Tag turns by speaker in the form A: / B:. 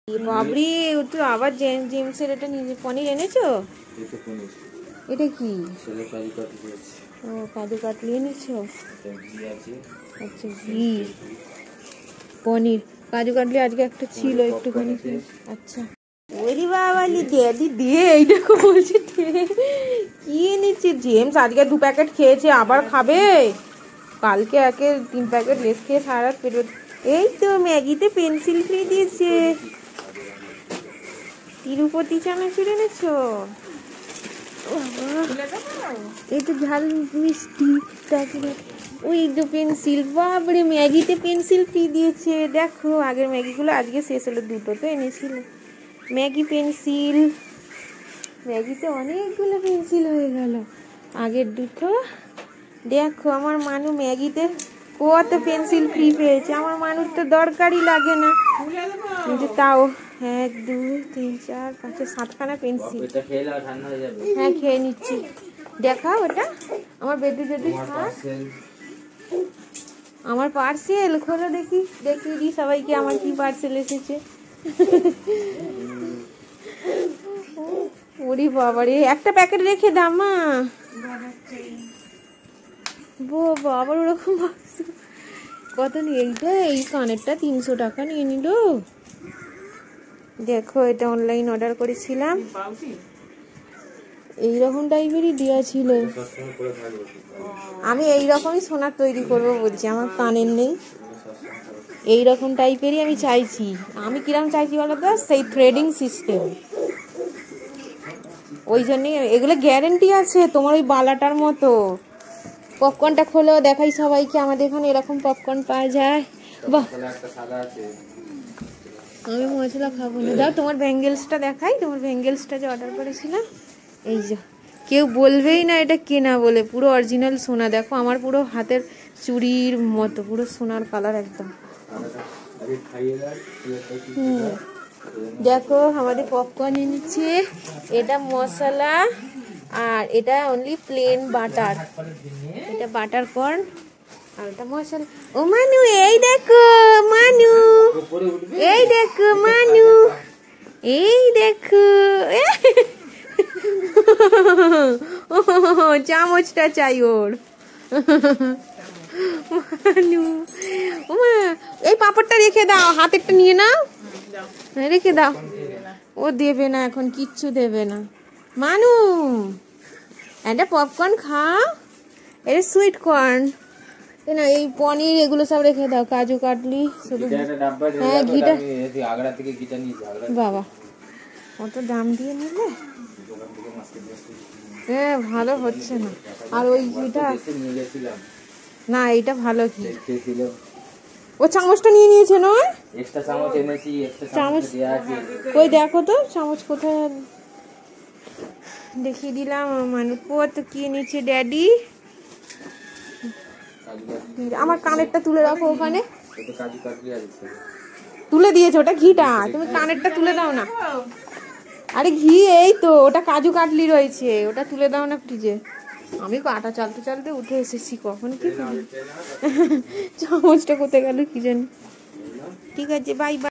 A: বাবরি তো আবার জেমসের এটা নিজে পনির এনেছো? এটা কি? ও কাজু কাটলি এনেছো? আচ্ছা ঘি পনির কাজু কাটলি আজকে একটা ছিল একটুখানি। আচ্ছা ওরে বাবালি ড্যাডি দিয়ে এইটাকে বলছে কি এনেছে জেমস? আজকে 2 প্যাকেট খেয়েছে আবার খাবে। কালকে একে 3 প্যাকেট লেস খেয়ে সারা রাত পেট। এই তো ম্যাগিতে পেন্সিল ফ্রি দিয়েছে। তিরুপতি চানাচুর এনেছো? এই তো ঝাল মিষ্টি, তারপরে ওই তো পেন্সিল। বাবরে ম্যাগিতে পেন্সিল ফ্রি দিয়েছে। দেখো আগের ম্যাগিগুলো আজকে শেষ হলো, 2টো তো এনেছিল। ম্যাগি পেন্সিল, ম্যাগিতে অনেকগুলো পেন্সিল হয়ে গেল। আগের 2টো। দেখো আমার মানু ম্যাগিতে কত পেন্সিল ফ্রি পেয়েছে। আমার মানুষ তো দরকারই লাগে না, কিন্তু তাও 1 2 3 4 5 7খানা পেন্সিল। হ্যাঁ খেয়ে নিচ্ছি। দেখাও ওটা আমার বেডু যদি আমার পার্সেল খোলো দেখি, দেখিয়ে দিই সবাইকে আমার কি পার্সেল এসেছে। ওরে বাবারে একটা প্যাকেট রেখে দাও মা। বাবা আবার ওরকম কত নিয়ে? এইটা এই কানেরটা 300 টাকা নিয়ে নিল। দেখো এটা অনলাইন অর্ডার করেছিলাম, এইরকম টাইপেরই দেওয়া ছিল। আমি এইরকমই সোনার তৈরি করবো বলছি, আমার কানের নেই। এইরকম টাইপেরই আমি চাইছি। আমি কিরকম চাইছি বলো তো, সেই থ্রেডিং সিস্টেম। ওই জন্যই এগুলো গ্যারেন্টি আছে তোমার ওই বালাটার মতো। পপকর্নটা খোলো দেখাই সবাইকে, আমাদের এখানে এরকম পপকর্ন পাওয়া যায়। বাহ আমি মশলা খাবো না। দাও তোমার ব্যাঙ্গেলসটা দেখাই, তোমার ব্যাঙ্গেলসটা যে অর্ডার করেছিলাম। এই যে কেউ বলবেই না এটা কেনা বলে, পুরো অরিজিনাল সোনা। দেখো আমার পুরো হাতের চুড়ির মতো, পুরো সোনার কালার একদম। দেখো আমাদের পপকর্ন এনেছে, এটা মশলা আর এটা অনলি প্লেন বাটার। এটা বাটার কর্ন আর এটা মশলা। ও মানু এই দেখো, মানু এই দেখো, মানু এই দেখো। চামচটা চাই ওর। মানু এই পাপড়টা রেখে দাও, হাতেরটা নিয়ে নাও, রেখে দাও। ও দেবে না এখন, কিচ্ছু দেবে না। মানু একটা পপকর্ন খাও, এটা সুইট কর্ন না, এই পনির এগুলো সব রেখে দাও, কাজু কাটলি শুধু। হ্যাঁ ঘিটা বাবা কত দাম দিয়ে নিলে। হ্যাঁ ভালো হচ্ছে না। আর ওই ঘিটা না, এইটা ভালো ঘি। ও চামচটা নিয়ে নিয়েছে না? চামচ কই দেখো তো, চামচ কোথায় দেখিয়ে দিলাম। মানুষ তো কি নিচ্ছে ড্যাডি। আমার কানেরটা তুলে রাখো ওখানে, তুলে দিয়েছো ওটা ঘিটা, তুমি কানেরটা তুলে দাও না। আরে ঘি এই তো, ওটা কাজু কাটলি রয়েছে, ওটা তুলে দাও না ফ্রিজে। আমি আটা চালতে চালতে উঠে এসেছি, কখন কি চামচটা কোথায় গেল কি জানি। ঠিক আছে বাই বাই।